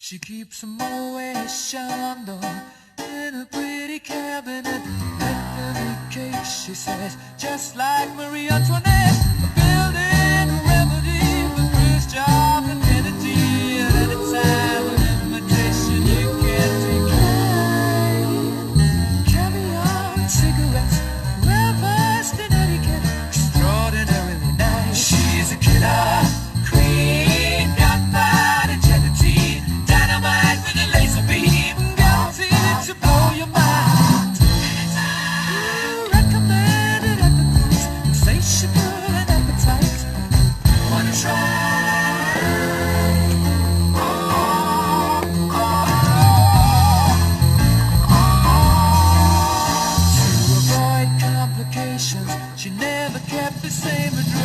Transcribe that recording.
She keeps a Moet Chandon in a pretty cabinet. Let them eat cake, she says, just like Marie Antoinette.